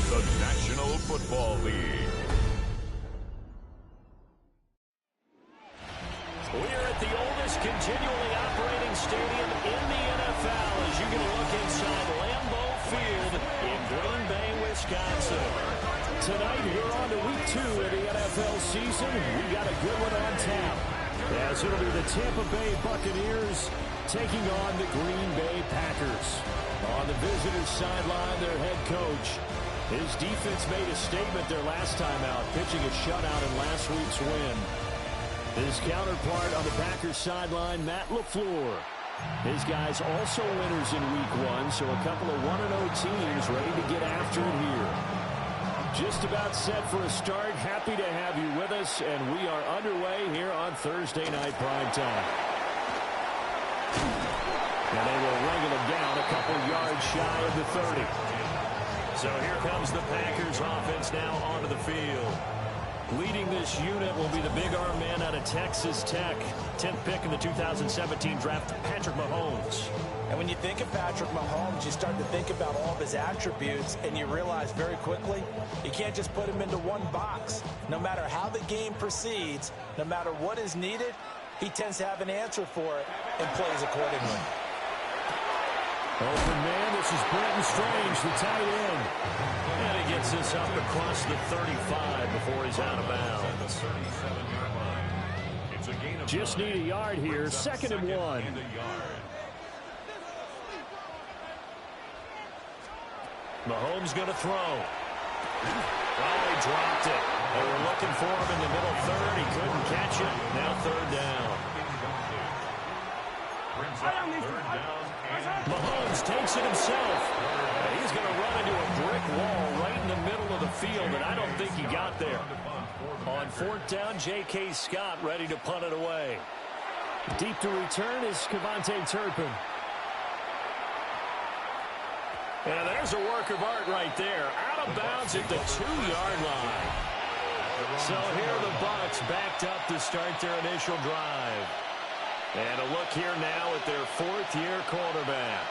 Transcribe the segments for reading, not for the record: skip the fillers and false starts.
the National Football League. We're at the oldest continually operating stadium in the NFL as you get a look inside Lambeau Field in Green Bay, Wisconsin. Tonight, we're on to week 2 of the NFL season. We got a good one on tap, as it'll be the Tampa Bay Buccaneers taking on the Green Bay Packers. On the visitors' sideline, their head coach. His defense made a statement their last time out, pitching a shutout in last week's win. His counterpart on the Packers sideline, Matt LaFleur. His guys also winners in week 1, so a couple of 1-0 teams ready to get after it here. Just about set for a start. Happy to have you with us, and we are underway here on Thursday Night Primetime. And they will wrangle him down a couple yards shy of the 30. So here comes the Packers offense now onto the field. Leading this unit will be the big arm man out of Texas Tech. 10th pick in the 2017 draft, Patrick Mahomes. And when you think of Patrick Mahomes, you start to think about all of his attributes, and you realize very quickly, you can't just put him into one box. No matter how the game proceeds, no matter what is needed, he tends to have an answer for it and plays accordingly. Open man, this is Brenton Strange, the tight end. And he gets this up across the 35 before he's out of bounds. Just need a yard here, 2nd and 1. Mahomes going to throw. Oh, he dropped it. They were looking for him in the middle third. He couldn't catch it. Now 3rd down. Mahomes takes it himself. He's going to run into a brick wall right in the middle of the field, and I don't think he got there. On 4th down, J.K. Scott ready to punt it away. Deep to return is Kevontae Turpin. And there's a work of art right there. Out of bounds at the 2-yard line. So here are the Bucs backed up to start their initial drive. And a look here now at their 4th-year quarterback.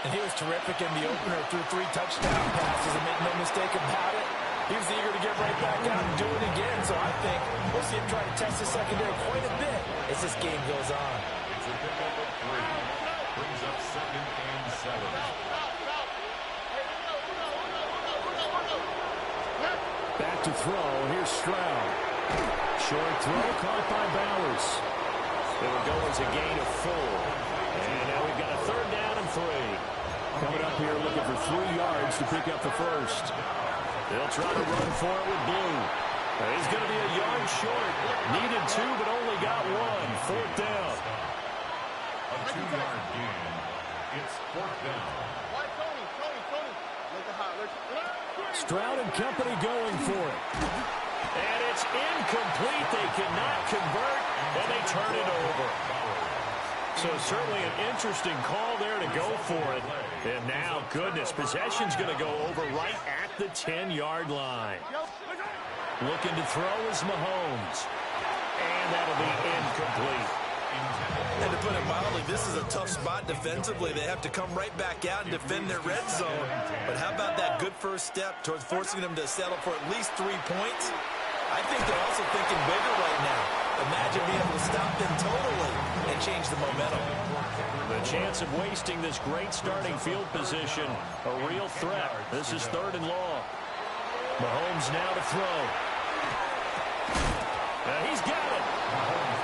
And he was terrific in the opener, threw 3 touchdown passes, and make no mistake about it, he was eager to get right back out and do it again. So I think we'll see him try to test the secondary quite a bit as this game goes on. It's a pickup of 3. Brings up 2nd and 7. Back to throw. Here's Stroud. Short throw caught by Bowers. It will go as a gain of 4. And now we've got a 3rd down and 3. Coming up here looking for 3 yards to pick up the first. They'll try to run for it with Blue. He's going to be a yard short. Needed 2, but only got 1. 4th down. A 2-yard gain. It's 4th down. Stroud and company going for it. And it's incomplete. They cannot convert, and they turn it over. So certainly an interesting call there to go for it. And now, goodness, possession's going to go over right at the 10-yard line. Looking to throw is Mahomes. And that'll be incomplete. And to put it mildly, this is a tough spot defensively. They have to come right back out and defend their red zone. But how about that good first step towards forcing them to settle for at least 3 points? I think they're also thinking bigger right now. Imagine being able to stop them totally and change the momentum. The chance of wasting this great starting field position, a real threat. This is 3rd and long. Mahomes now to throw. He's got it.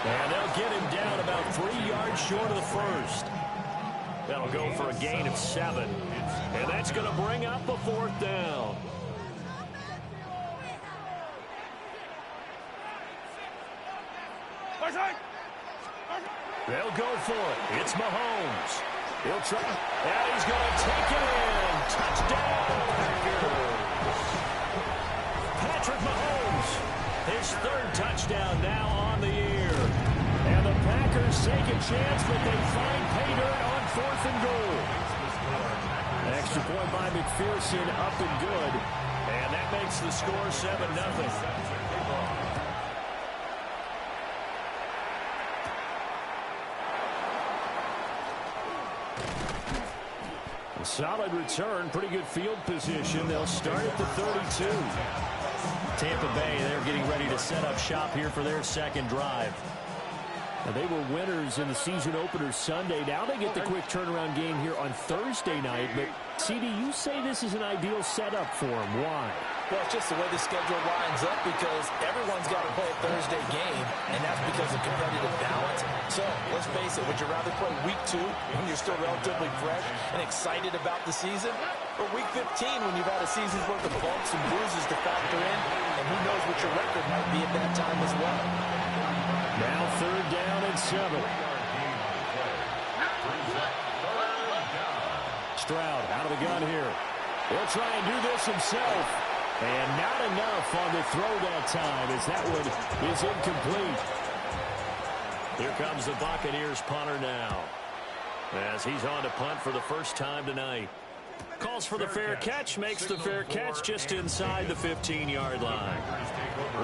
And they'll get him down about 3 yards short of the first. That'll go for a gain of 7. And that's going to bring up a 4th down. They'll go for it. It's Mahomes. He'll try. And he's going to take it in. Touchdown, Packers. Patrick Mahomes. His 3rd touchdown now on the year. And the Packers take a chance, but they find pay dirt on 4th and goal. Extra point by McPherson, up and good. And that makes the score 7-0. Solid return, pretty good field position. They'll start at the 32. Tampa Bay, they're getting ready to set up shop here for their second drive. Now, they were winners in the season opener Sunday. Now they get the quick turnaround game here on Thursday night. But, CD, you say this is an ideal setup for them. Why? Well, it's just the way the schedule lines up because everyone's got to play a Thursday game, and that's because of competitive balance. So, let's face it, would you rather play week 2 when you're still relatively fresh and excited about the season, or week 15 when you've had a season's worth of bumps and bruises to factor in, and who knows what your record might be at that time as well. Now 3rd down and 7. Stroud out of the gun here. He'll try and do this himself. And not enough on the throw that time as that one is incomplete. Here comes the Buccaneers punter now as he's on to punt for the first time tonight. Calls for the fair catch, makes the fair catch just inside the 15-yard line.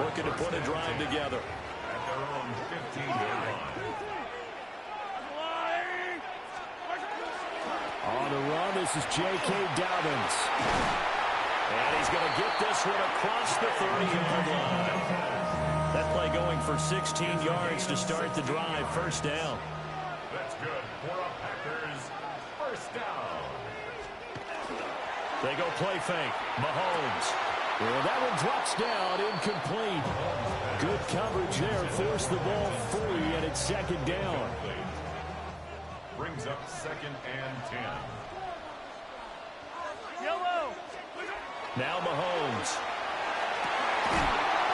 Working to put a drive together. At their own 15-yard line. On the run, this is J.K. Dobbins. And he's going to get this one across the 30-yard line. That play going for 16 yards to start the drive. First down. That's good for a Packers first down. They go play fake. Mahomes. Well, that one drops down, incomplete. Good coverage there. Force the ball free, and it's second down. Brings up 2nd and 10. Now Mahomes.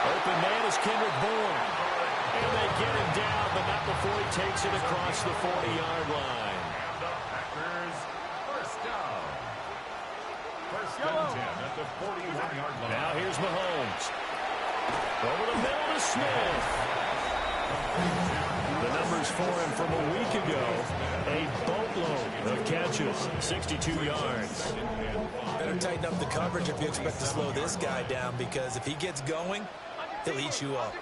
Open man is Kendrick Bourne. And they get him down, but not before he takes it across the 40-yard line. The Packers first down. First and 10 at the 41-yard line. Now here's Mahomes. Over the middle to Smith. The numbers for him from a week ago. A boatload of catches. 62 yards. Better tighten up the coverage if you expect to slow this guy down, because if he gets going, he'll eat you up.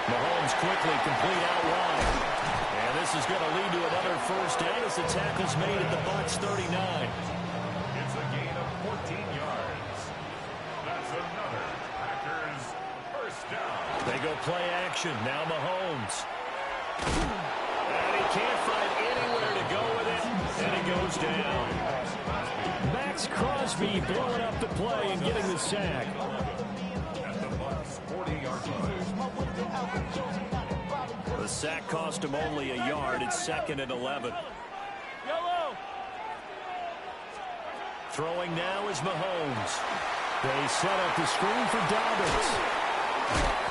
Mahomes quickly complete out wide. And this is going to lead to another first down as the tackle's made at the Bucs 39. It's a gain of 14 yards. That's another Packers first down. They go play action. Now Mahomes. And he can't find anywhere to go with it. And he goes down. Max Crosby blowing up the play and getting the sack. At the Bucs 40-yard line. The sack cost him only a yard. It's 2nd and 11. Throwing now is Mahomes. They set up the screen for Dobbins.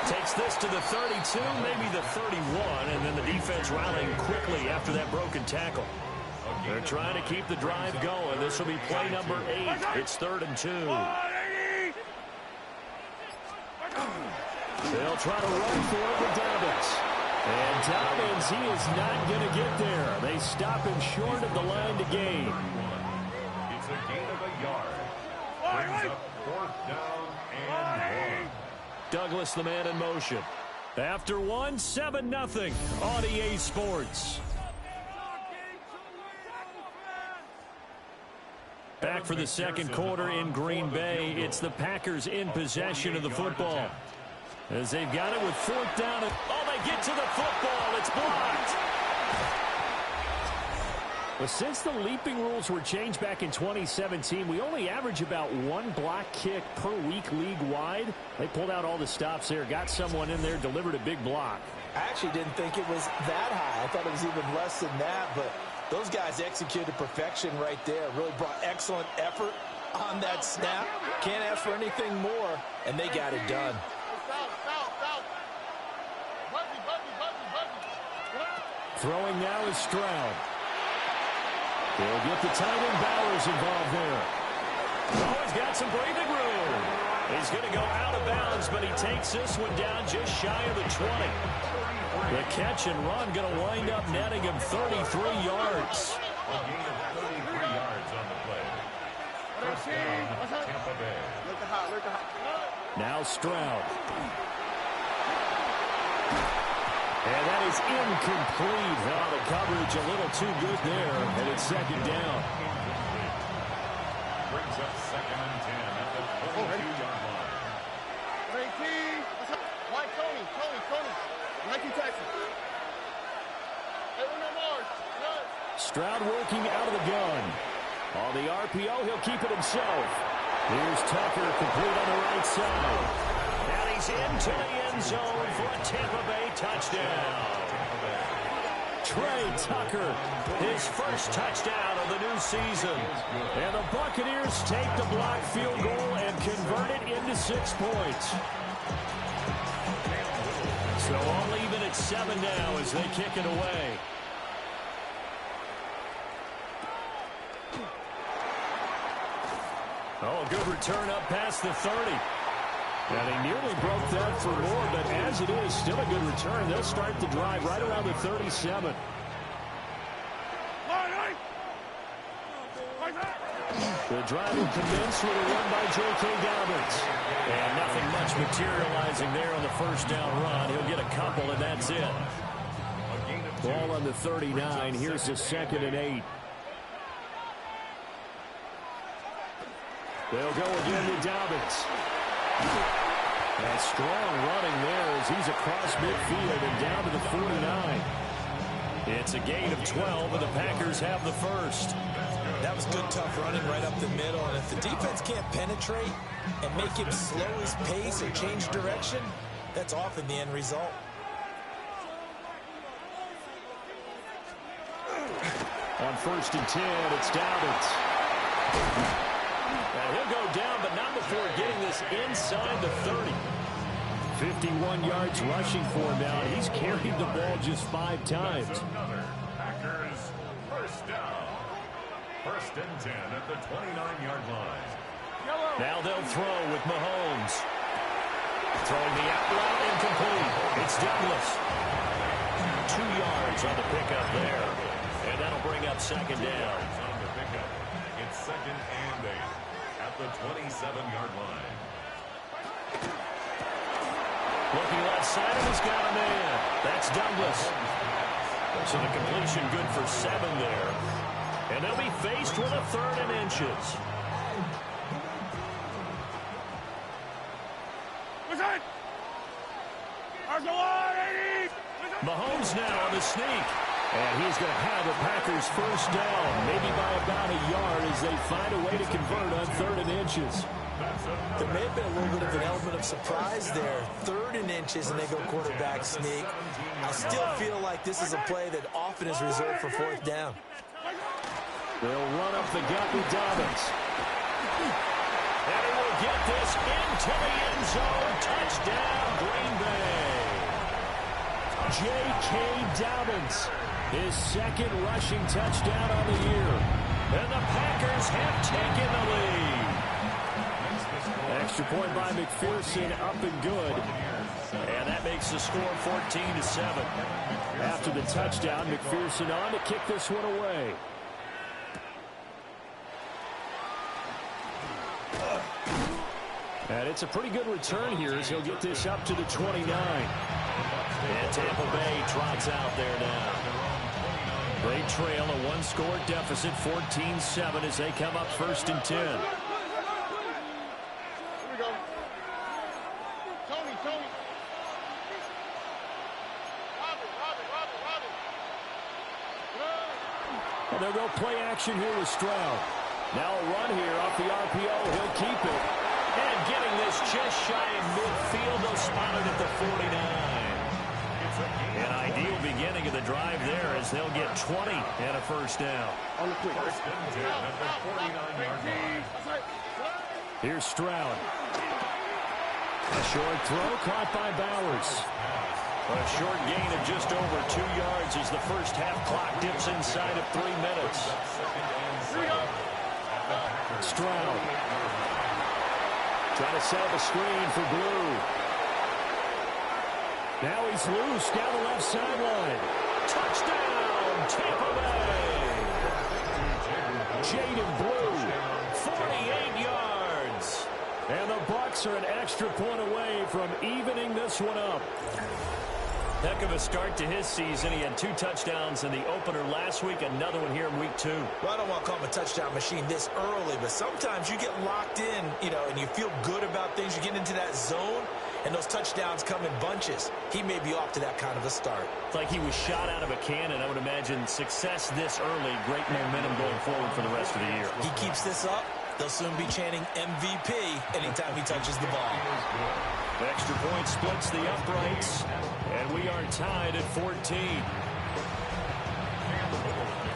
Takes this to the 32, maybe the 31, and then the defense rallying quickly after that broken tackle. They're trying to keep the drive going. This will be play number 8. It's 3rd and 2. They'll try to run for it with Dobbins. And Dobbins, he is not going to get there. They stop him short of the line to gain. It's a gain of a yard. Brings up 4th down and 1. Douglas, the man in motion. After 1, 7-0 on EA Sports. Back for the second quarter in Green Bay. It's the Packers in possession of the football. As they've got it with 4th down. Oh, they get to the football. It's blocked. Well, since the leaping rules were changed back in 2017, we only average about 1 block kick per week league-wide. They pulled out all the stops there, got someone in there, delivered a big block. I actually didn't think it was that high. I thought it was even less than that, but those guys executed perfection right there. Really brought excellent effort on that snap. Can't ask for anything more, and they got it done. Throwing now is Stroud. They'll get the tight end Bowers involved there. Oh, he's got some breathing room. He's going to go out of bounds, but he takes this one down just shy of the 20. The catch and run going to wind up netting him 33 yards. A gain of 33 yards on the play. First down, Tampa Bay. Now Stroud. And that is incomplete. Now the coverage a little too good there, and it's second down. Brings up 2nd and 10 at the 42-yard line. Stroud working out of the gun. On the RPO, he'll keep it himself. Here's Tucker, complete on the right side. And he's into the end zone for a Tampa Bay touchdown. Trey Tucker, his first touchdown of the new season. And the Buccaneers take the blocked field goal and convert it into 6 points. So all even at 7 now as they kick it away. Oh, a good return up past the 30. And he nearly broke that for more, but as it is, still a good return. They'll start the drive right around the 37. The drive will commence with a run by J.K. Dobbins. And nothing much materializing there on the first down run. He'll get a couple, and that's it. Ball on the 39. Here's the 2nd and 8. They'll go again to Dobbins. That strong running there as he's across midfield and down to the 49. It's a gain of 12, and the Packers have the first. That was good, tough running right up the middle. And if the defense can't penetrate and make him slow his pace or change direction, that's often the end result. On 1st and 10, it's Dobbins. And he'll go down, but not before getting this inside the 30. 51 yards rushing for him now. He's carried the ball just 5 times. That's another Packers first down. 1st and 10 at the 29-yard line. Now they'll throw with Mahomes. Throwing the out route incomplete. It's Douglas. 2 yards on the pickup there. And that'll bring up 2nd down. On the pickup. It's 2nd and 8 at the 27-yard line. Looking left side, and he's got a man. That's Douglas. So the completion good for 7 there. And they'll be faced with a 3rd and inches. Mahomes now on the sneak. And he's going to have the Packers first down, maybe by about a yard as they find a way to convert on 3rd and inches. There may have been a little bit of an element of surprise there. 3rd and inches, and they go quarterback sneak. I still feel like this is a play that often is reserved for 4th down. They'll run up the gut with Dobbins. And he will get this into the end zone. Touchdown, Green Bay. J.K. Dobbins, his 2nd rushing touchdown on the year. And the Packers have taken the lead. Extra point by McPherson, up and good. And that makes the score 14-7. After the touchdown, McPherson on to kick this one away. And it's a pretty good return here as he'll get this up to the 29. And Tampa Bay trots out there now. They trail a 1-score deficit, 14-7 as they come up 1st and 10. Here we go. Tony. Robin. Well, they'll go play action here with Stroud. Now a run here off the RPO. He'll keep it. And getting this just shy of midfield. They'll spot it at the 49. An ideal beginning of the drive there as they'll get 20 and a first down. On the quick. 1st and 10 at the 49-yard line. Here's Stroud. A short throw caught by Bowers. A short gain of just over 2 yards as the first half clock dips inside of 3 minutes. Stroud. Trying to set up a screen for Blue. Now he's loose down the left sideline. Touchdown, Tampa Bay. Jaden Blue, 48 yards. And the Bucs are an extra point away from evening this one up. Heck of a start to his season. He had 2 touchdowns in the opener last week, another one here in week 2. Well, I don't want to call him a touchdown machine this early, but sometimes you get locked in, and you feel good about things. You get into that zone, and those touchdowns come in bunches. He may be off to that kind of a start. It's like he was shot out of a cannon. I would imagine success this early, great momentum going forward for the rest of the year. He keeps this up, they'll soon be chanting MVP anytime he touches the ball. Extra point splits the uprights, and we are tied at 14.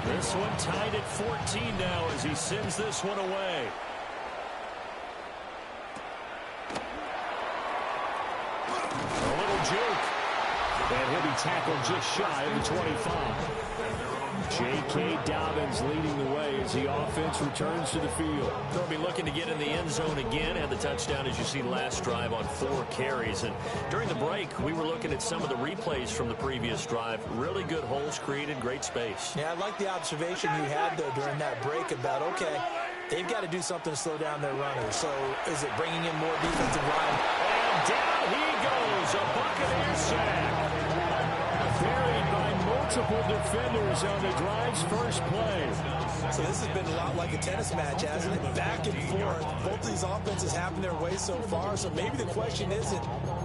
This one tied at 14 now as he sends this one away. A little juke. And he'll be tackled just shy of the 25. J.K. Dobbins leading the way as the offense returns to the field. They'll be looking to get in the end zone again. Had the touchdown, as you see, last drive on 4 carries. And during the break, we were looking at some of the replays from the previous drive. Really good holes created, great space. Yeah, I like the observation you had, though, during that break about, okay, they've got to do something to slow down their runners. So is it bringing in more defensive line? And down he goes, a Buccaneer sack. Buried by multiple defenders on the drive's first play. So this has been a lot like a tennis match, hasn't it? Back and forth. Both of these offenses happen their way so far. So maybe the question isn't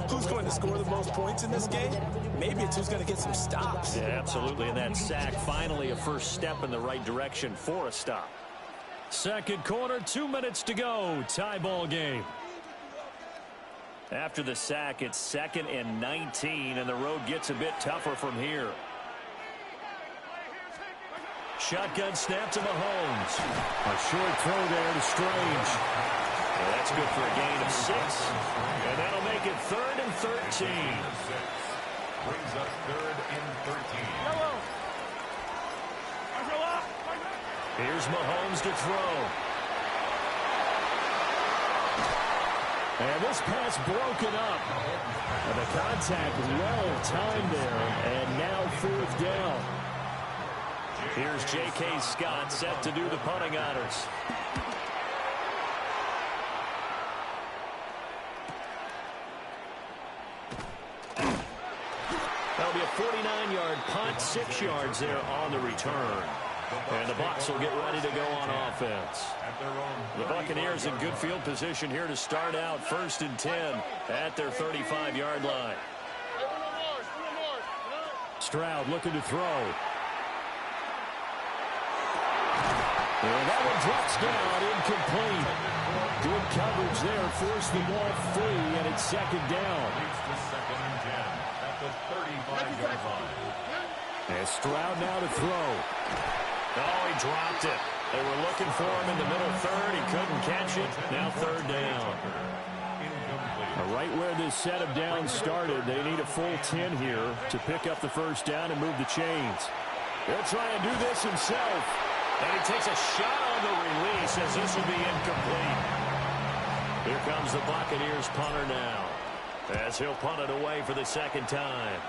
who's going to score the most points in this game. Maybe it's who's going to get some stops. Yeah, absolutely. And that sack, finally a first step in the right direction for a stop. Second quarter, 2 minutes to go. Tie ball game. After the sack, it's 2nd and 19, and the road gets a bit tougher from here. Shotgun snap to Mahomes. A short throw there to Strange. And that's good for a gain of 6. And that'll make it 3rd and 13. Brings up 3rd and 13. Here's Mahomes to throw. And this pass broken up. And the contact well timed there. And now 4th down. Here's J.K. Scott set to do the punting honors. That'll be a 49-yard punt, 6 yards there on the return. And the Bucs will get ready to go on offense. The Buccaneers in good field position here to start out 1st and 10 at their 35-yard line. Stroud looking to throw. And that one drops down, incomplete. Good coverage there, forced the ball free, and it's 2nd down. Leads to 2nd and 10 at the 35-yard line. And Stroud now to throw. Oh, he dropped it. They were looking for him in the middle 3rd. He couldn't catch it. Now 3rd down. Right where this set of downs started, they need a full 10 here to pick up the first down and move the chains. He'll try and do this himself. And he takes a shot on the release as this will be incomplete. Here comes the Buccaneers punter now as he'll punt it away for the 2nd time.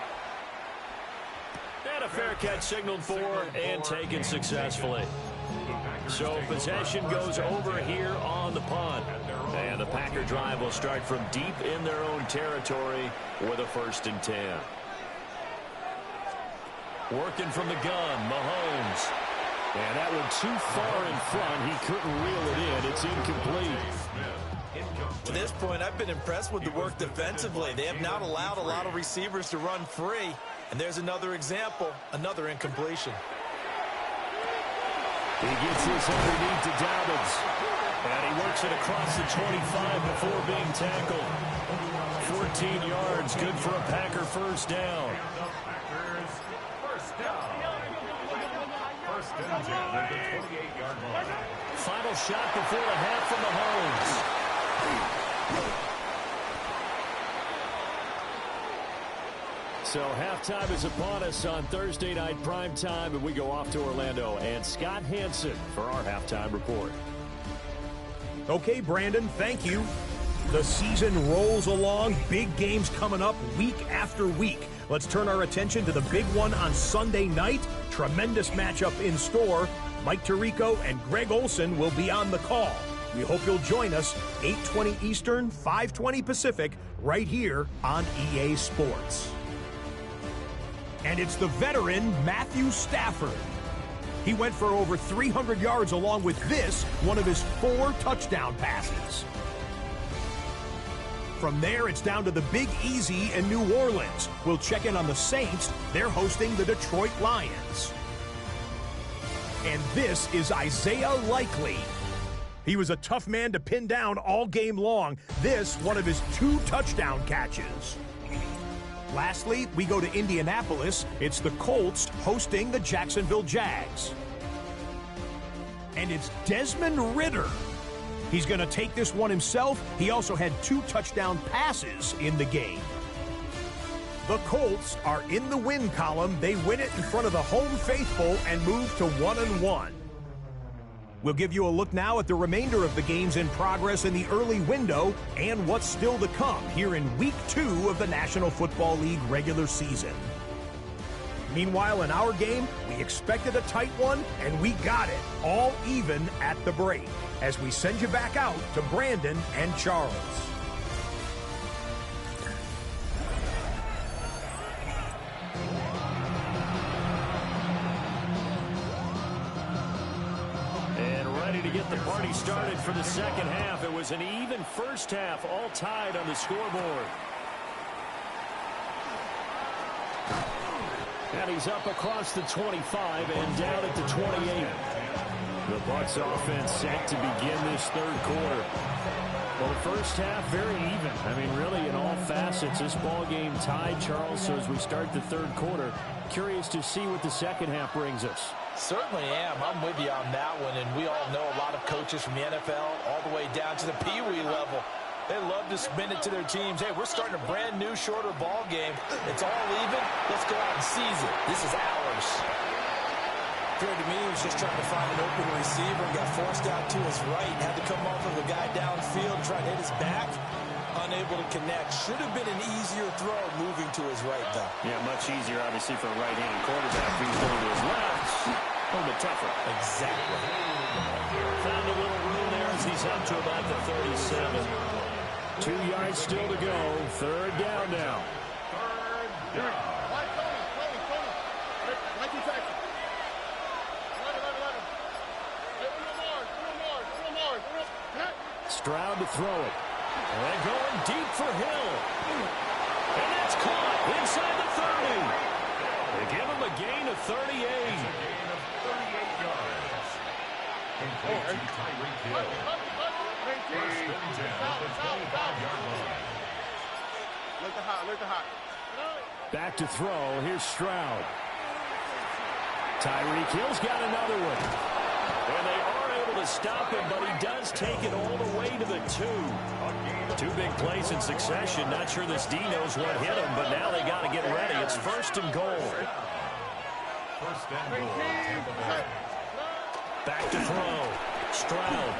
And a fair catch signaled for and taken successfully. So possession goes over here on the punt. And the Packer drive will start from deep in their own territory with a 1st and 10. Working from the gun, Mahomes. And that one too far in front. He couldn't reel it in. It's incomplete. To this point, I've been impressed with the work defensively. They have not allowed a lot of receivers to run free. And there's another example, another incompletion. He gets this underneath to Dobbins. And he works it across the 25 before being tackled. 14 yards, good for a Packer 1st down. Packers first down. 1st and 10 at the 28-yard line. Final shot before the half from Mahomes. So halftime is upon us on Thursday night prime time, and we go off to Orlando. And Scott Hansen for our halftime report. Okay, Brandon, thank you. The season rolls along. Big games coming up week after week. Let's turn our attention to the big one on Sunday night. Tremendous matchup in store. Mike Tirico and Greg Olson will be on the call. We hope you'll join us 8:20 Eastern, 5:20 Pacific, right here on EA Sports. And it's the veteran Matthew Stafford. He went for over 300 yards along with this, one of his 4 touchdown passes. From there, it's down to the Big Easy in New Orleans. We'll check in on the Saints. They're hosting the Detroit Lions. And this is Isaiah Likely. He was a tough man to pin down all game long. This, one of his 2 touchdown catches. Lastly, we go to Indianapolis. It's the Colts hosting the Jacksonville Jags. And it's Desmond Ridder. He's going to take this one himself. He also had 2 touchdown passes in the game. The Colts are in the win column. They win it in front of the home faithful and move to 1-1. We'll give you a look now at the remainder of the games in progress in the early window and what's still to come here in Week 2 of the National Football League regular season. Meanwhile, in our game, we expected a tight one, and we got it, all even at the break, as we send you back out to Brandon and Charles. To get the party started for the second half. It was an even first half, all tied on the scoreboard. And he's up across the 25 and down at the 28. The Bucs offense set to begin this third quarter. Well, the first half, very even. I mean, really, in all facets, this ball game tied, Charles. So as we start the third quarter, curious to see what the second half brings us. Certainly am. I'm with you on that one, and we all know a lot of coaches from the NFL all the way down to the Pee Wee level. They love to spin it to their teams. Hey, we're starting a brand new, shorter ball game. It's all even. Let's go out and seize it. This is ours. Appeared to me he was just trying to find an open receiver and got forced out to his right. Had to come off of a guy downfield, trying to hit his back. Unable to connect. Should have been an easier throw moving to his right, though. Yeah, much easier, obviously, for a right-handed quarterback who's going to his left. A little bit tougher. Exactly. Found a little room there as he's up to about the 37. 2 yards still to go. Third down now. Third down. Stroud to throw it. And going deep for Hill. And that's caught inside the 30. They give him a gain of 38. A gain of 38 yards. Complete to Tyreek Hill. First and 10 at the 25-yard line. Look the hot. Back to throw. Here's Stroud. Tyreek Hill's got another one. And they are able to stop him, but he does take it all the way to the 2. 2 big plays in succession. Not sure this D knows what hit him, but now they got to get ready. It's first and goal. First and goal. Tampa Bay. Back to throw. Stroud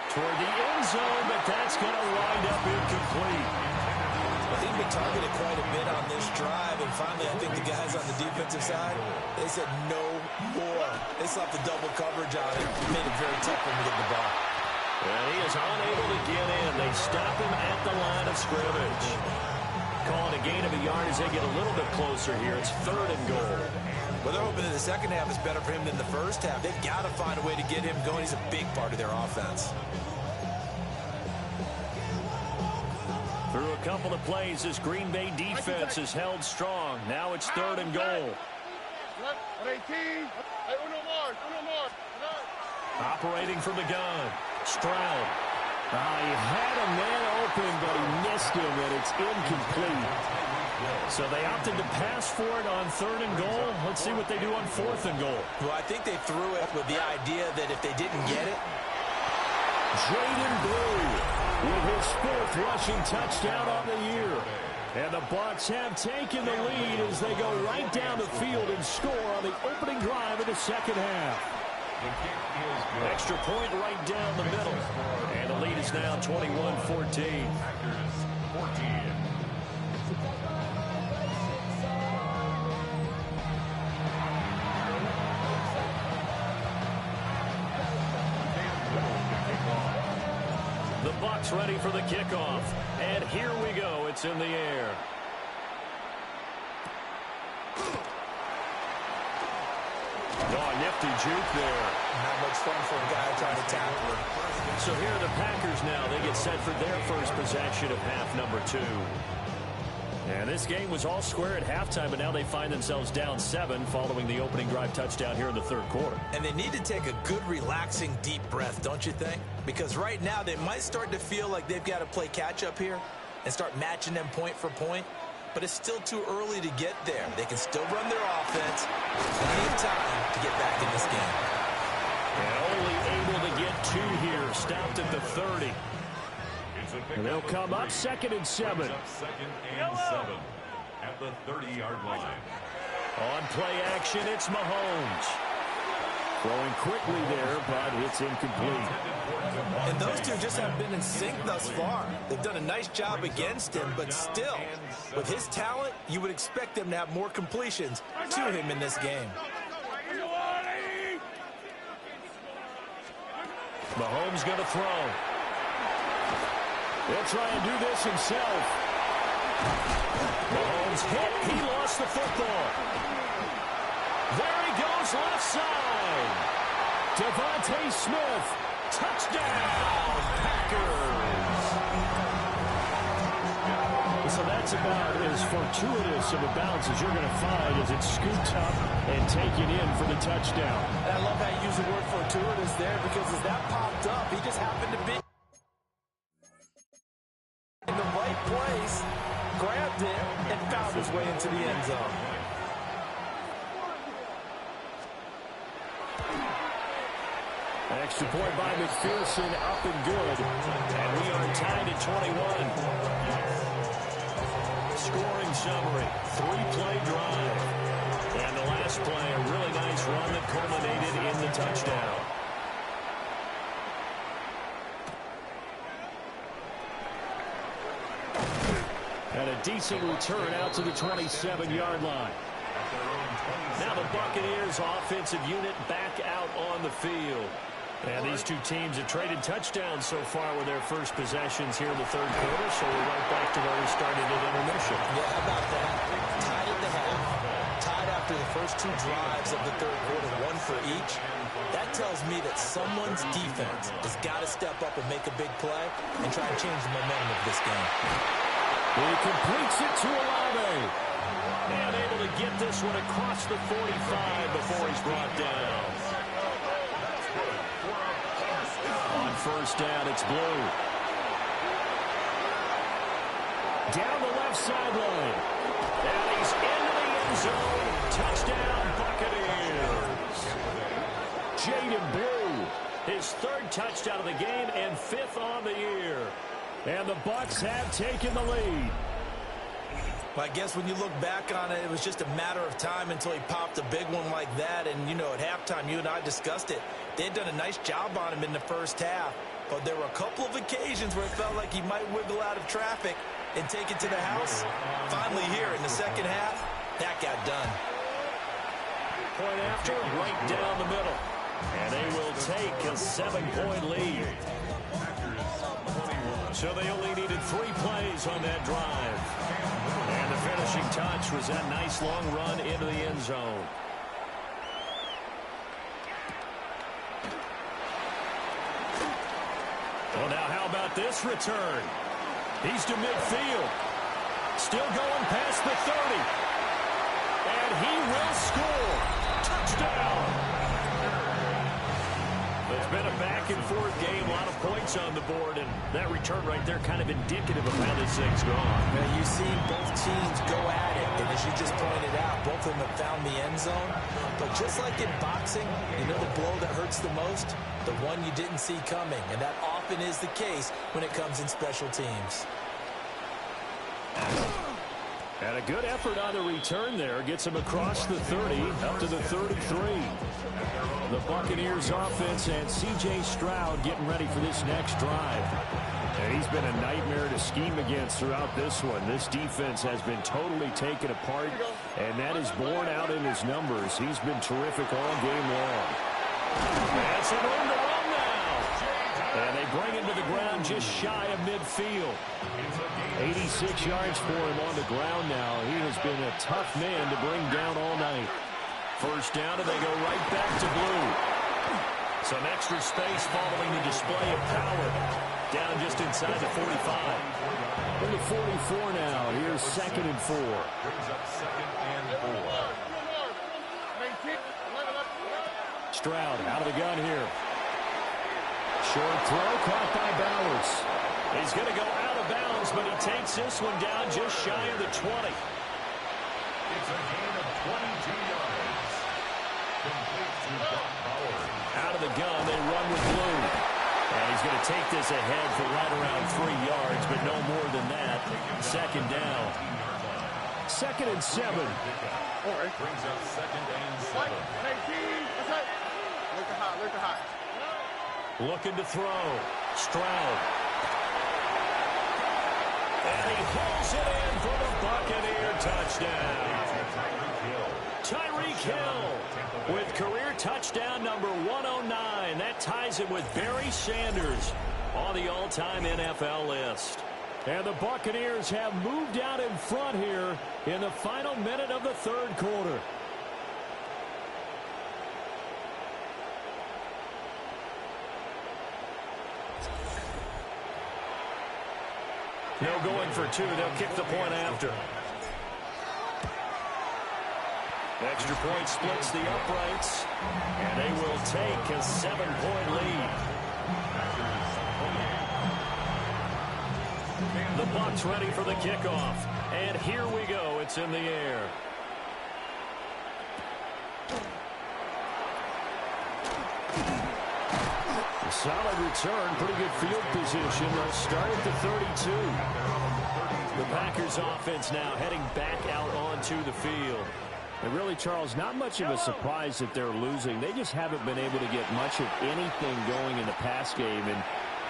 toward the end zone, but that's going to wind up incomplete. I think we targeted quite a bit on this drive, and finally I think the guys on the defensive side, they said no more. They slapped the double coverage on it. Made it very tough for him to get the ball. And he is unable to get in. They stop him at the line of scrimmage. Calling a gain of a yard as they get a little bit closer here. It's third and goal. Well, they're hoping that the second half is better for him than the first half. They've got to find a way to get him going. He's a big part of their offense. Through a couple of plays, this Green Bay defense is held strong. Now it's third and goal. Operating from the gun. Stroud. He had a man open, but he missed him, and it's incomplete. So they opted to pass for it on third and goal. Let's see what they do on fourth and goal. Well, I think they threw it with the idea that if they didn't get it. Jaden Blue with his 4th rushing touchdown on the year. And the Bucs have taken the lead as they go right down the field and score on the opening drive of the second half. Extra point right down the middle. And the lead is now 21-14. Packers 14. The Bucs ready for the kickoff. And here we go. It's in the air. Oh, nifty juke there. Not much fun for a guy trying to tackle him. So here are the Packers now. They get set for their first possession of half number 2. And this game was all square at halftime, but now they find themselves down 7 following the opening drive touchdown here in the third quarter. And they need to take a good, relaxing, deep breath, don't you think? Because right now they might start to feel like they've got to play catch-up here and start matching them point for point. But it's still too early to get there. They can still run their offense. Plenty of time to get back in this game. And only able to get 2 here. Stopped at the 30. And they'll come up 2nd and 7. Second and 7 at the 30-yard line. On play action, it's Mahomes. Throwing quickly there, but it's incomplete. And those two just haven't been in sync thus far. They've done a nice job against him, but still, with his talent, you would expect them to have more completions to him in this game. Mahomes going to throw. He'll try and do this himself. Mahomes hit. He lost the football. There he goes, left side. Devontae Smith. Touchdown, Packers. So that's about as fortuitous of a bounce as you're going to find as it's scooped up and taken in for the touchdown. And I love how you use the word fortuitous there, because as that popped up, he just happened to be in the right place, grabbed it, and found his way into the end zone. Extra point by McPherson, up and good. And we are tied at 21. Scoring summary, 3-play drive. And the last play, a really nice run that culminated in the touchdown. And a decent return out to the 27-yard line. Now the Buccaneers offensive unit back out on the field. And these two teams have traded touchdowns so far with their first possessions here in the third quarter, so we're right back to where we started at intermission. Yeah, how about that? Tied at the half. Tied after the first 2 drives of the third quarter, 1 for each. That tells me that someone's defense has got to step up and make a big play and try and change the momentum of this game. He completes it to Olave. And able to get this one across the 45 before he's brought down. On first down, it's Blue. Down the left sideline. And he's into the end zone. Touchdown, Buccaneers. Jaden Blue, his 3rd touchdown of the game and 5th on the year. And the Bucs have taken the lead. Well, I guess when you look back on it, it was just a matter of time until he popped a big one like that. And, you know, at halftime, you and I discussed it. They had done a nice job on him in the first half. But there were a couple of occasions where it felt like he might wiggle out of traffic and take it to the house. Finally here in the second half, that got done. Point after, right down the middle. And they will take a 7-point lead. So they only needed 3 plays on that drive. And the finishing touch was that nice long run into the end zone. Well, now how about this return? He's to midfield. Still going past the 30. And he will score. Touchdown. It's been a back-and-forth game, a lot of points on the board, and that return right there kind of indicative of how this thing's gone. Now, you've seen both teams go at it, and as you just pointed out, both of them have found the end zone. But just like in boxing, you know the blow that hurts the most? The one you didn't see coming, and that often is the case when it comes in special teams. And a good effort on the return there. Gets him across the 30, up to the 33. The Buccaneers offense and C.J. Stroud getting ready for this next drive. And he's been a nightmare to scheme against throughout this one. This defense has been totally taken apart, and that is borne out in his numbers. He's been terrific all game long. That's a room to run now. And they bring him to the ground just shy of midfield. 86 yards for him on the ground now. He has been a tough man to bring down all night. First down, and they go right back to blue. Some extra space following the display of power. Down just inside the 45. In the 44 now. Here's 2nd and 4. Brings up 2nd and 4. Stroud out of the gun here. Short throw caught by Bowers. He's going to go out of bounds, but he takes this one down just shy of the 20. It's a gain of 22 yards. Complete to Brock Bowers. Out of the gun, they run with blue. And he's going to take this ahead for right around 3 yards, but no more than that. 2nd down. 2nd and 7. Brings up 2nd and 7. Look hot. Looking to throw. Stroud. And he pulls it in for the Buccaneer touchdown. Tyreek Hill with career touchdown number 109. That ties him with Barry Sanders on the all-time NFL list. And the Buccaneers have moved out in front here in the final minute of the 3rd quarter. No going for 2. They'll kick the point after. Extra point splits the uprights, and they will take a 7-point lead. The Bucs ready for the kickoff, and here we go. It's in the air. A solid return, pretty good field position. Let's start at the 32. The Packers offense now heading back out onto the field. And really, Charles, not much of a surprise that they're losing. They just haven't been able to get much of anything going in the pass game. And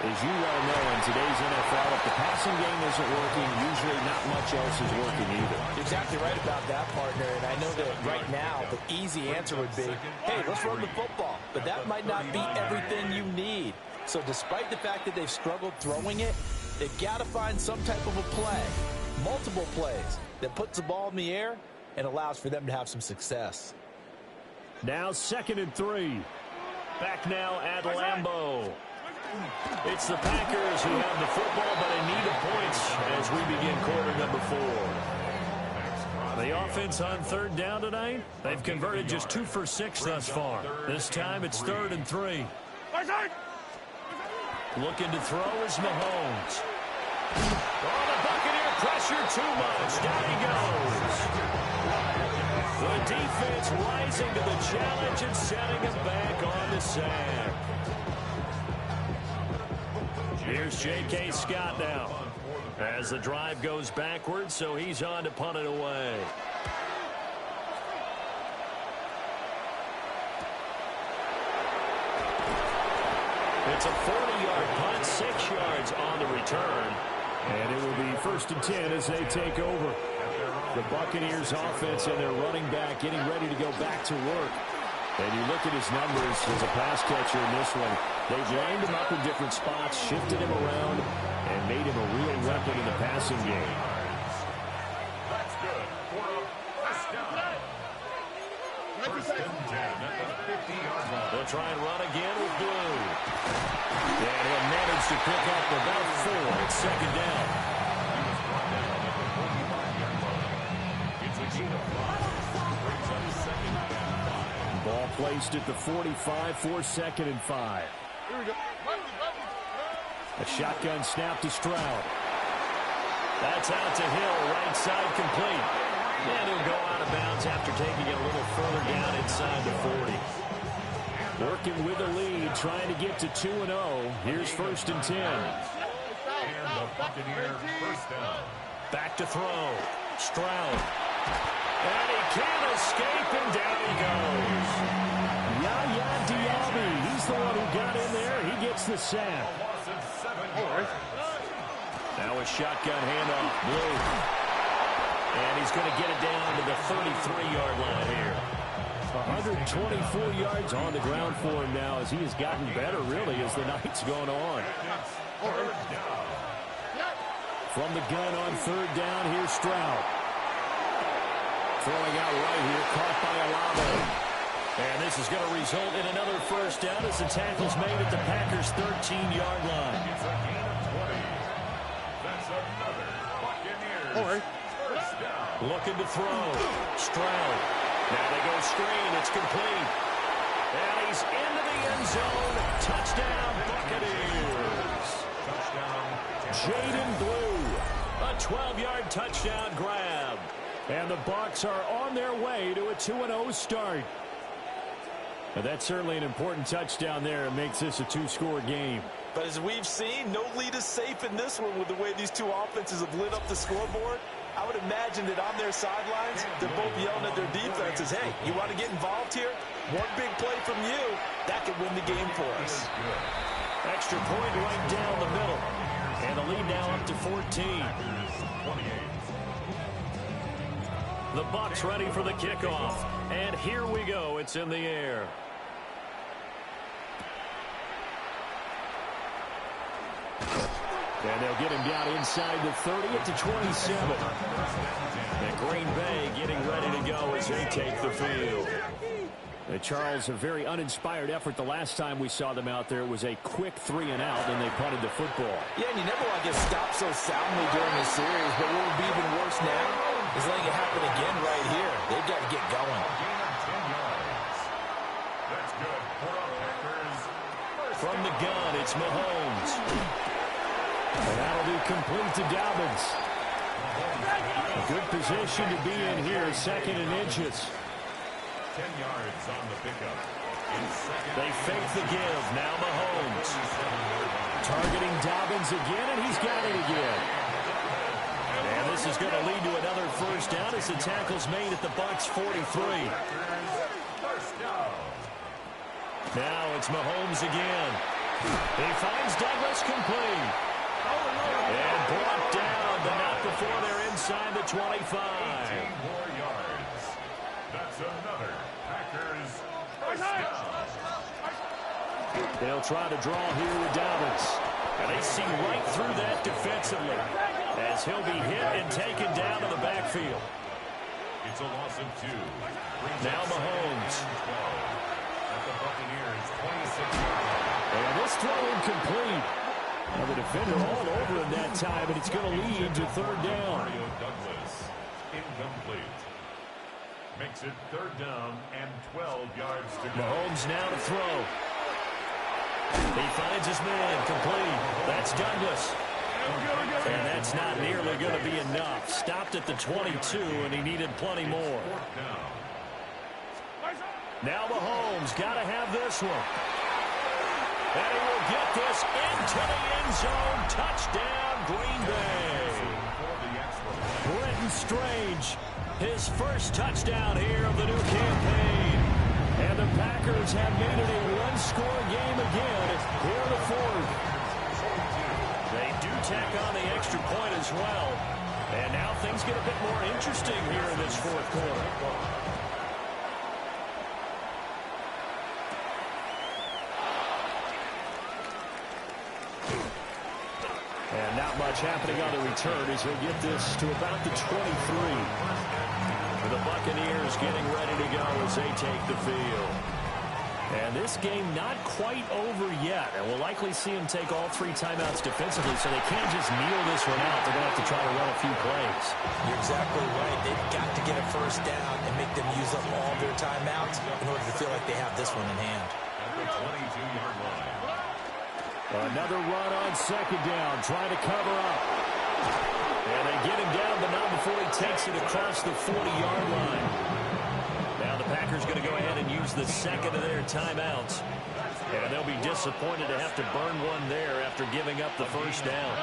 as you well know, in today's NFL, if the passing game isn't working, usually not much else is working either. You're exactly right about that, partner. And I know that right now the easy answer would be, hey, let's run the football. But that might not be everything you need. So despite the fact that they've struggled throwing it, they've got to find some type of a play, multiple plays, that puts the ball in the air and allows for them to have some success. Now 2nd and 3. Back now at Lambeau. It's the Packers who have the football, but in need of points as we begin quarter number 4. The offense on 3rd down tonight, they've converted just 2 for 6 thus far. This time it's 3rd and 3. Looking to throw is Mahomes. Oh, the Buccaneer pressure too much. Down he goes. The defense rising to the challenge and setting him back on the sack. Here's J.K. Scott now as the drive goes backwards, so he's on to punt it away. It's a 40-yard punt, 6 yards on the return. And it will be 1st and 10 as they take over. The Buccaneers offense and their running back getting ready to go back to work. And you look at his numbers as a pass catcher in this one. They've lined him up in different spots, shifted him around, and made him a real weapon in the passing game. That's good. For a first down. 1st and 10 at the 50-yard line. They'll try and run again with Blue. And he'll manage to pick up about 4. It's 2nd down. He was brought down at the 45-yard line. It's a gain of 5. Brings up 2nd and 5. Ball placed at the 45 for 2nd and 5. Here we go. A shotgun snap to Stroud. That's out to Hill, right side complete. And he'll go out of bounds after taking it a little further down inside the 40. Working with the lead, trying to get to 2-0. Here's 1st and 10. And the Buccaneer first down. Back to throw. Stroud. And he can't escape, and down he goes. Yaya Diaby, he's the one who got in there. He gets the sack. A loss of 7 yards. Now a shotgun handoff. Blue. And he's going to get it down to the 33-yard line here. 124 yards on the ground for him now as he has gotten better, really, as the night's gone on. Third down. From the gun on 3rd down, here's Stroud. throwing out right here, caught by Olave. And this is going to result in another first down as the tackle's made at the Packers' 13-yard line. It's a gain of 20. That's another Buccaneers first down. Looking to throw. Stroud. Now they go screen. It's complete. And he's into the end zone. Touchdown, Buccaneers. Touchdown. Jaden Blue. A 12-yard touchdown grab. And the Bucs are on their way to a 2-0 start. But that's certainly an important touchdown there. It makes this a 2-score game. But as we've seen, no lead is safe in this one with the way these two offenses have lit up the scoreboard. I would imagine that on their sidelines, they're both yelling at their defenses, hey, you want to get involved here? One big play from you, that could win the game for us. Extra point right down the middle. And the lead now up to 14. The Bucs ready for the kickoff. And here we go. It's in the air. And they'll get him down inside the 30 at the 27. And Green Bay getting ready to go as they take the field. And Charles, a very uninspired effort the last time we saw them out there. It was a quick 3-and-out, and they punted the football. Yeah, and you never want to get stopped so soundly during this series, but what would be even worse now is letting it happen again right here. They've got to get going. Gain of 10 yards. That's good for our Packers. From the gun, it's Mahomes. And that'll be complete to Dobbins. A good position to be in here, second and inches. 10 yards on the pickup. They fake the give. Now Mahomes. Targeting Dobbins again, and he's got it again. And this is going to lead to another first down as the tackle's made at the Bucs' 43. Now it's Mahomes again. He finds Douglas complete. And brought down, but not before they're inside the 25. 18 more yards. That's another Packers first down. They'll try to draw here with Dobbins. And they see right through that defensively as he'll be hit and taken down to the backfield. It's a loss of 2. Now Mahomes. At the Buccaneers, 26 yards. And this throw incomplete. Well, the defender all over him that time, and it's going to lead to third down. Mario Douglas, incomplete. Makes it third down and 12 yards to go. Mahomes now to throw. He finds his man, complete. That's Douglas. And that's not nearly going to be enough. Stopped at the 22, and he needed plenty more. Now Mahomes got to have this one. And he will get this into the end zone. Touchdown, Green Bay. Brenton Strange, his first touchdown here of the new campaign. And the Packers have made it a one-score game again here in the fourth. They do tack on the extra point as well. And now things get a bit more interesting here in this fourth quarter. And not much happening on the return as he'll get this to about the 23. The Buccaneers getting ready to go as they take the field. And this game not quite over yet. And we'll likely see him take all 3 timeouts defensively, so they can't just kneel this one out. They're going to have to try to run a few plays. You're exactly right. They've got to get a first down and make them use up all their timeouts in order to feel like they have this one in hand. At the 22-yard line. Another run on second down, trying to cover up. And they get him down, but not before he takes it across the 40-yard line. Now the Packers going to go ahead and use the second of their timeouts. And they'll be disappointed to have to burn one there after giving up the first down.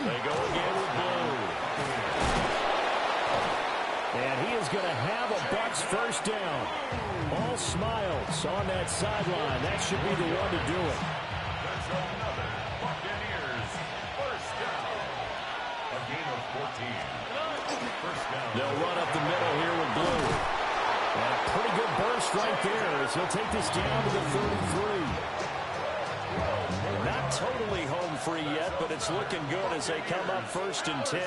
They go again with Blue. And he is going to have a Bucs first down. All smiles on that sideline. That should be the one to do it. That's another Buccaneers first down. A gain of 14. First down. They'll run up the middle here with Blue. And a pretty good burst right there as he'll take this down to the 33. Not totally home free yet, but it's looking good as they come up first and 10.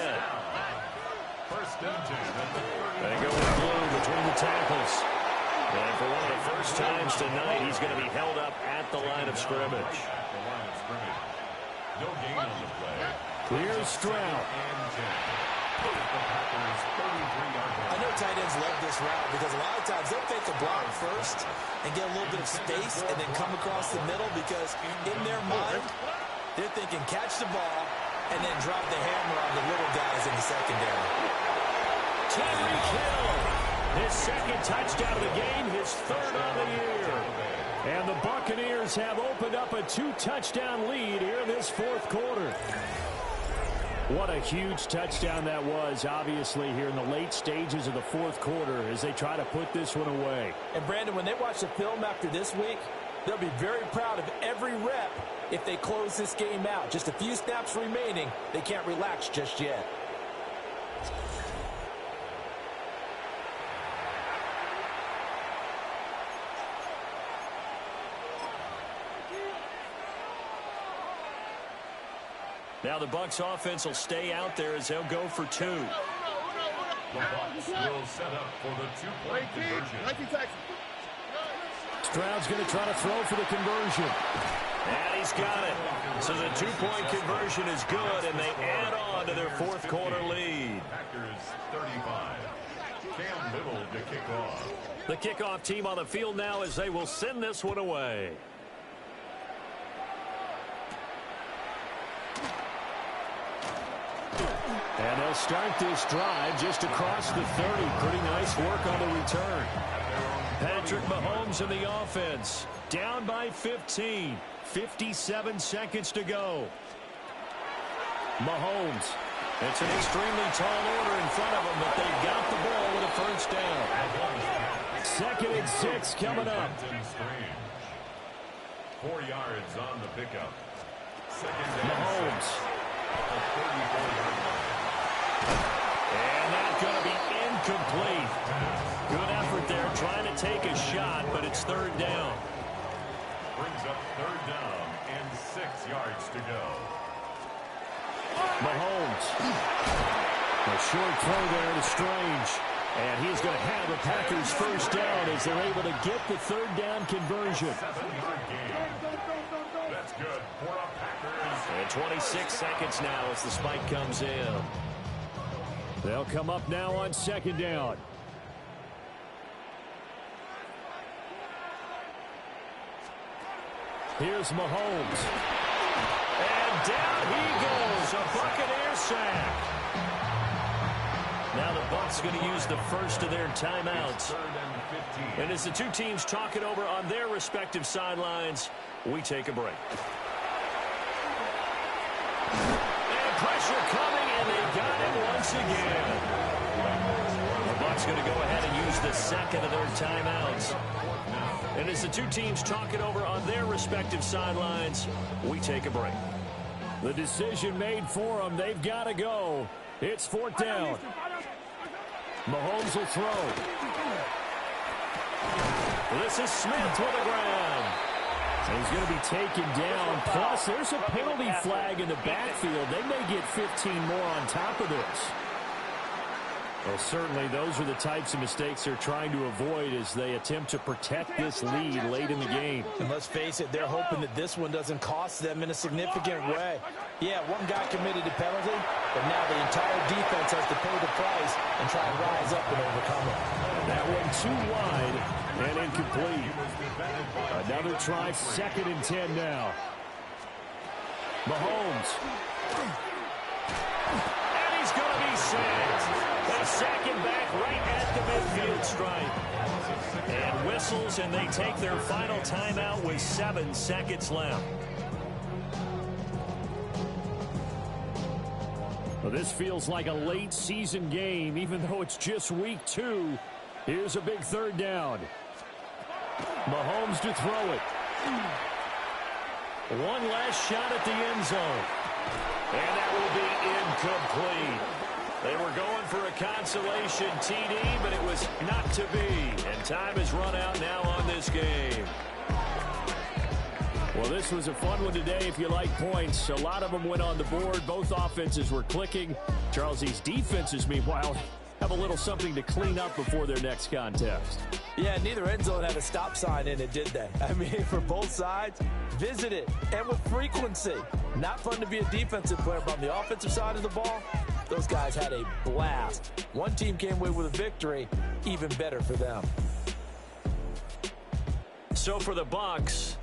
First and 10 at the 30. They go with blue between the tackles. And for one of the first times tonight, he's going to be held up at the line of scrimmage. No gain on the play. Here's Stroud. I know tight ends love this route because a lot of times they'll fake a block first and get a little bit of space and then come across the middle because in their mind, they're thinking catch the ball and then drop the hammer on the little guys in the secondary. Tyreek Hill, his second touchdown of the game, his third on the year. And the Buccaneers have opened up a 2-touchdown lead here in this fourth quarter. What a huge touchdown that was, obviously, here in the late stages of the fourth quarter as they try to put this one away. And, Brandon, when they watch the film after this week, they'll be very proud of every rep if they close this game out. Just a few snaps remaining. They can't relax just yet. Now the Bucs offense will stay out there as they'll go for 2. The Bucs will set up for the 2-point conversion. Stroud's going to try to throw for the conversion. And he's got it. So the 2-point conversion is good, and they add on to their fourth quarter lead. Packers 35. Cam Little to kick off. The kickoff team on the field now as they will send this one away. And they'll start this drive just across the 30. Pretty nice work on the return. Patrick Mahomes in the offense. Down by 15. 57 seconds to go. Mahomes. It's an extremely tall order in front of them, but they've got the ball with a first down. 2nd and 6 coming up. 4 yards on the pickup. Mahomes. And that's going to be incomplete. Good effort there trying to take a shot, but it's third down. Brings up third down and 6 yards to go. Mahomes. A short throw there to Strange. And he's going to have the Packers first down as they're able to get the third down conversion. 7-yard gain. That's good for the Packers. And 26 seconds now as the spike comes in. They'll come up now on 2nd down. Here's Mahomes. And down he goes. A Buccaneer sack. Now the Bucs going to use the first of their timeouts. And as the two teams talk it over on their respective sidelines, we take a break. And pressure coming, and they got him once again. The Bucs going to go ahead and use the second of their timeouts. And as the two teams talk it over on their respective sidelines, we take a break. The decision made for them. They've got to go. It's 4th down. Mahomes will throw. This is Smith with the ground. He's going to be taken down. Plus, there's a penalty flag in the backfield. They may get 15 more on top of this. Well, certainly those are the types of mistakes they're trying to avoid as they attempt to protect this lead late in the game. And let's face it, they're hoping that this one doesn't cost them in a significant way. Yeah, one guy committed a penalty, but now the entire defense has to pay the price and try and rise up and overcome it. That one too wide and incomplete. Another try, 2nd and 10 now. Mahomes. And he's going to be sacked. They sack him back right at the midfield stripe. And whistles, and they take their final timeout with 7 seconds left. Well, this feels like a late season game, even though it's just week 2. Here's a big third down. Mahomes to throw it. One last shot at the end zone. And that will be incomplete. They were going for a consolation TD, but it was not to be. And time is run out now on this game. Well, this was a fun one today if you like points. A lot of them went on the board. Both offenses were clicking. Charles, these defenses, meanwhile, have a little something to clean up before their next contest. Yeah, neither end zone had a stop sign in it, did they? I mean, for both sides, visit it, and with frequency. Not fun to be a defensive player, but on the offensive side of the ball, those guys had a blast. One team came away with a victory, even better for them. So for the Bucs,